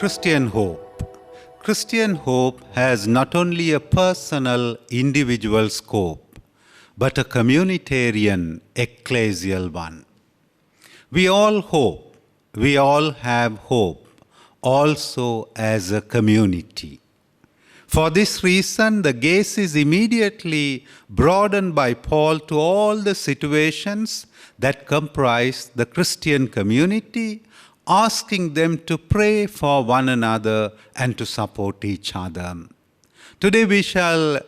Christian hope. Christian hope has not only a personal, individual scope, but a communitarian, ecclesial one. We all hope, we all have hope, also as a community. For this reason, the gaze is immediately broadened by Paul to all the situations that comprise the Christian community, asking them to pray for one another and to support each other. Today we shall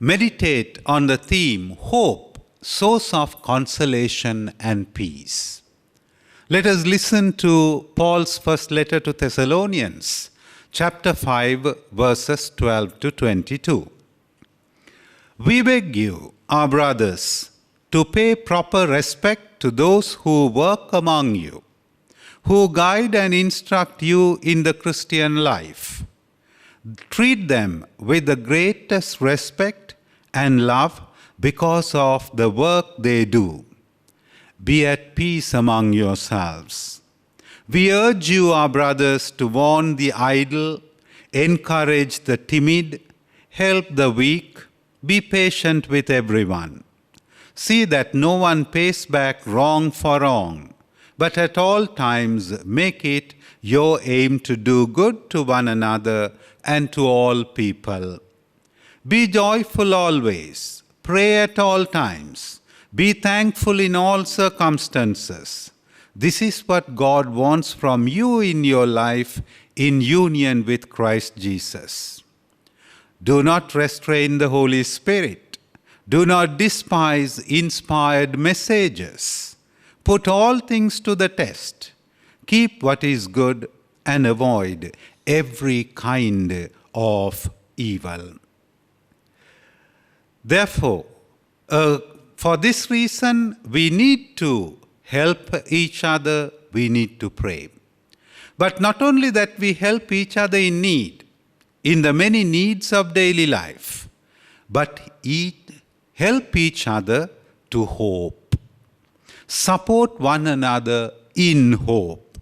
meditate on the theme, Hope, Source of Consolation and Peace. Let us listen to Paul's first letter to Thessalonians, chapter 5, verses 12 to 22. We beg you, our brothers, to pay proper respect to those who work among you, who guide and instruct you in the Christian life. Treat them with the greatest respect and love because of the work they do. Be at peace among yourselves. We urge you, our brothers, to warn the idle, encourage the timid, help the weak, be patient with everyone. See that no one pays back wrong for wrong, but at all times make it your aim to do good to one another and to all people. Be joyful always, pray at all times, be thankful in all circumstances. This is what God wants from you in your life in union with Christ Jesus. Do not restrain the Holy Spirit. Do not despise inspired messages. Put all things to the test. Keep what is good and avoid every kind of evil. Therefore, for this reason, we need to help each other, we need to pray. But not only that we help each other in need, in the many needs of daily life, but help each other to hope. Support one another in hope.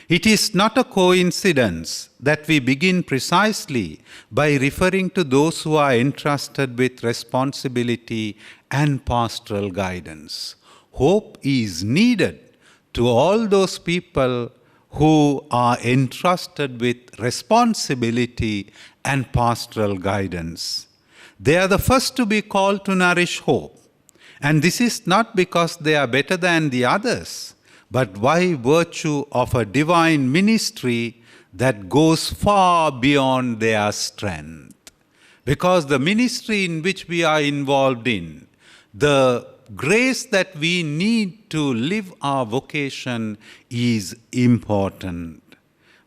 It is not a coincidence that we begin precisely by referring to those who are entrusted with responsibility and pastoral guidance. Hope is needed to all those people who are entrusted with responsibility and pastoral guidance. They are the first to be called to nourish hope. And this is not because they are better than the others, but by virtue of a divine ministry that goes far beyond their strength. Because the ministry in which we are involved in, the grace that we need to live our vocation is important.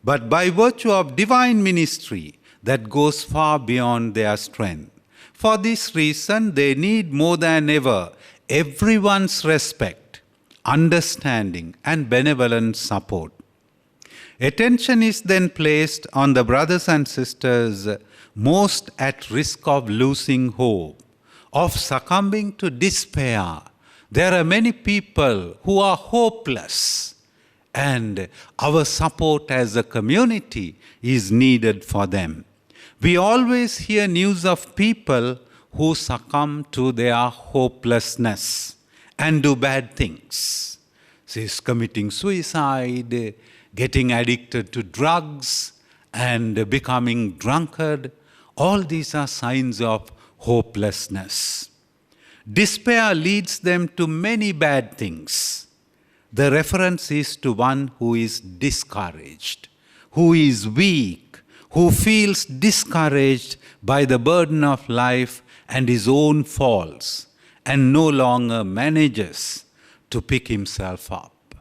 But by virtue of divine ministry that goes far beyond their strength. For this reason, they need more than ever everyone's respect, understanding, and benevolent support. Attention is then placed on the brothers and sisters most at risk of losing hope, of succumbing to despair. There are many people who are hopeless, and our support as a community is needed for them. We always hear news of people who succumb to their hopelessness and do bad things. She's committing suicide, getting addicted to drugs, and becoming drunkard. All these are signs of hopelessness. Despair leads them to many bad things. The reference is to one who is discouraged, who is weak, who feels discouraged by the burden of life and his own faults, and no longer manages to pick himself up.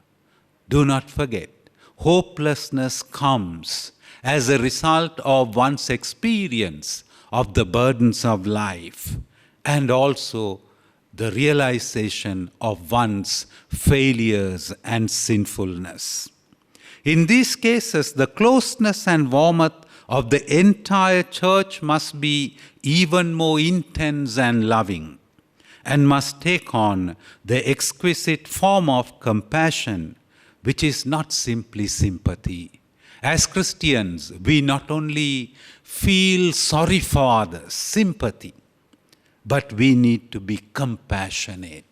Do not forget, hopelessness comes as a result of one's experience of the burdens of life, and also the realization of one's failures and sinfulness. In these cases, the closeness and warmth of the entire church must be even more intense and loving, and must take on the exquisite form of compassion, which is not simply sympathy, As Christians, we not only feel sorry for others, sympathy, but we need to be compassionate,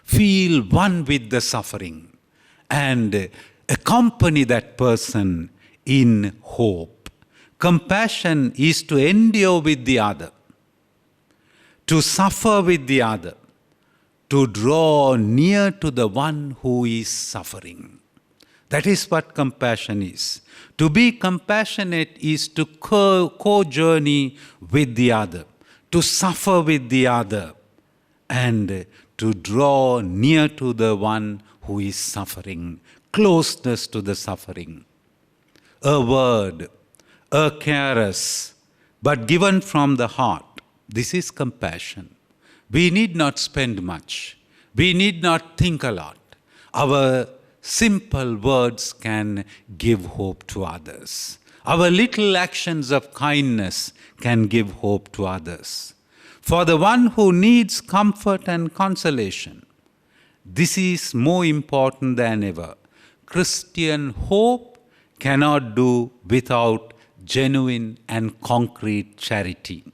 feel one with the suffering, and accompany that person in hope. Compassion is to endure with the other, to suffer with the other, to draw near to the one who is suffering. That is what compassion is. To be compassionate is to co-journey with the other, to suffer with the other, and to draw near to the one who is suffering, closeness to the suffering. A word, a caress, but given from the heart. This is compassion. We need not spend much. We need not think a lot. Our simple words can give hope to others. Our little actions of kindness can give hope to others. For the one who needs comfort and consolation, this is more important than ever. Christian hope cannot do without genuine and concrete charity.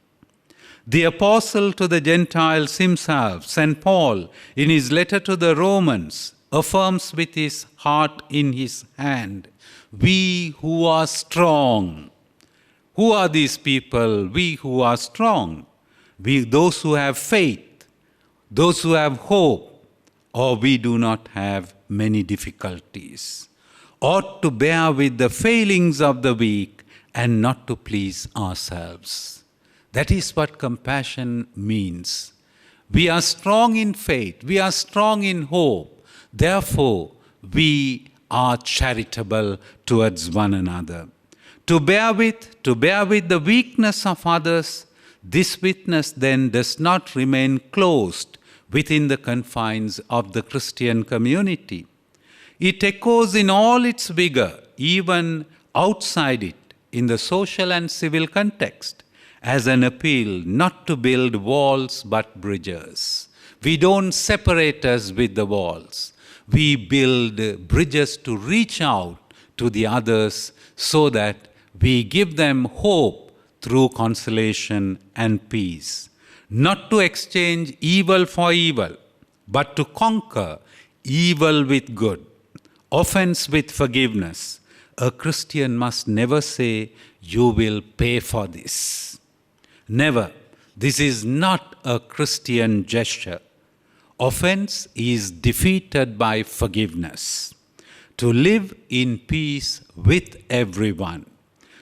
The apostle to the Gentiles himself, St. Paul, in his letter to the Romans, affirms with his heart in his hand, we who are strong. Who are these people? We who are strong. We, those who have faith, those who have hope, or we do not have many difficulties, ought to bear with the failings of the weak and not to please ourselves. That is what compassion means. We are strong in faith, we are strong in hope. Therefore, we are charitable towards one another. To bear with the weakness of others, this witness then does not remain closed within the confines of the Christian community. It echoes in all its vigor, even outside it, in the social and civil context, as an appeal not to build walls but bridges. We don't separate us with the walls. We build bridges to reach out to the others so that we give them hope through consolation and peace. Not to exchange evil for evil, but to conquer evil with good, offense with forgiveness. A Christian must never say, "You will pay for this." Never. This is not a Christian gesture. Offense is defeated by forgiveness. To live in peace with everyone.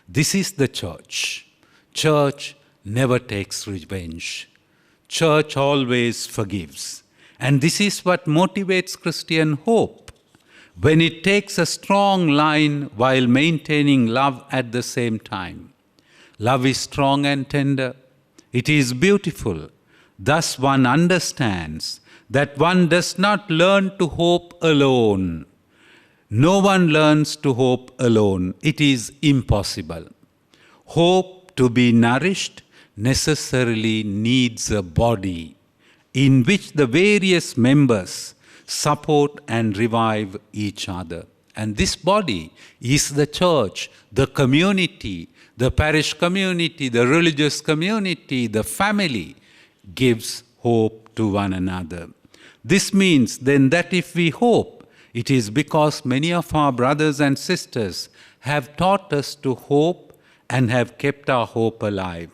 This is the church. Church never takes revenge. Church always forgives. And this is what motivates Christian hope. When it takes a strong line while maintaining love at the same time. Love is strong and tender. It is beautiful. Thus one understands that one does not learn to hope alone. No one learns to hope alone. It is impossible. Hope to be nourished necessarily needs a body in which the various members support and revive each other. And this body is the church, the community, the parish community, the religious community, the family gives hope to one another. This means then that if we hope, it is because many of our brothers and sisters have taught us to hope and have kept our hope alive.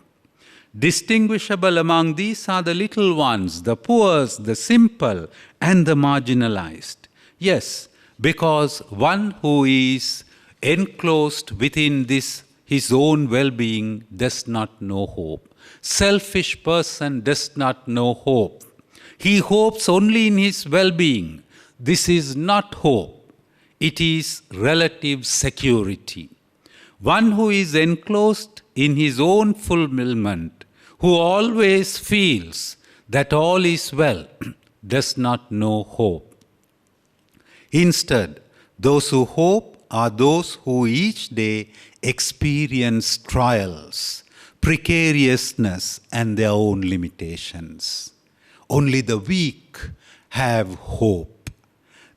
Distinguishable among these are the little ones, the poor, the simple, and the marginalized. Yes, because one who is enclosed within this his own well-being does not know hope. Selfish person does not know hope. He hopes only in his well-being. This is not hope. It is relative security. One who is enclosed in his own fulfillment, who always feels that all is well, does not know hope. Instead, those who hope are those who each day experience trials, precariousness, and their own limitations. Only the weak have hope.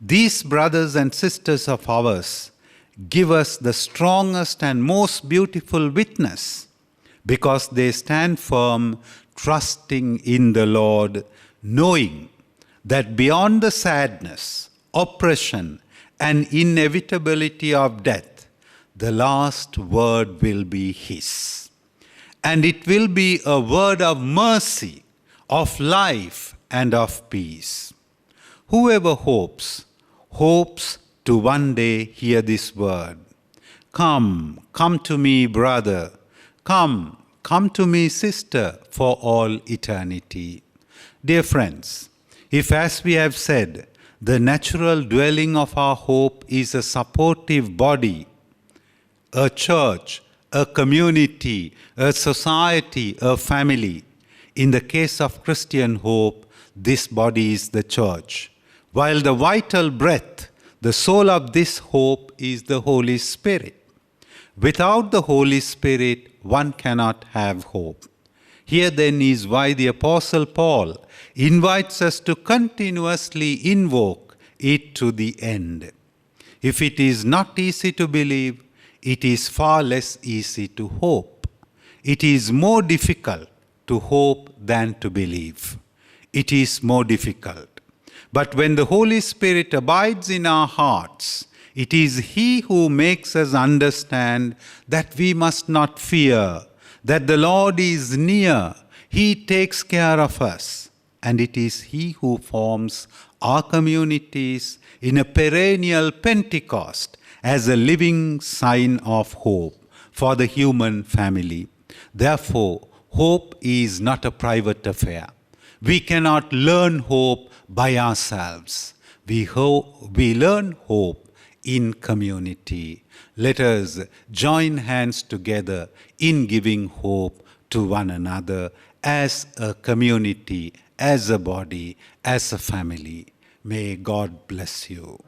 These brothers and sisters of ours give us the strongest and most beautiful witness, because they stand firm, trusting in the Lord, knowing that beyond the sadness, oppression, and inevitability of death, the last word will be His. And it will be a word of mercy, of life, and of peace. Whoever hopes to one day hear this word. Come to me, brother. Come to me, sister, for all eternity. Dear friends, if, as we have said, the natural dwelling of our hope is a supportive body, a church, a community, a society, a family, in the case of Christian hope, this body is the church, while the vital breath, the soul of this hope, is the Holy Spirit. Without the Holy Spirit, one cannot have hope. Here then is why the Apostle Paul invites us to continuously invoke it to the end. If it is not easy to believe, it is far less easy to hope. It is more difficult to hope than to believe. It is more difficult. But when the Holy Spirit abides in our hearts, it is He who makes us understand that we must not fear, that the Lord is near, He takes care of us, and it is He who forms our communities in a perennial Pentecost as a living sign of hope for the human family. Therefore, hope is not a private affair. We cannot learn hope by ourselves. We learn hope in community. Let us join hands together in giving hope to one another as a community, as a body, as a family. May God bless you.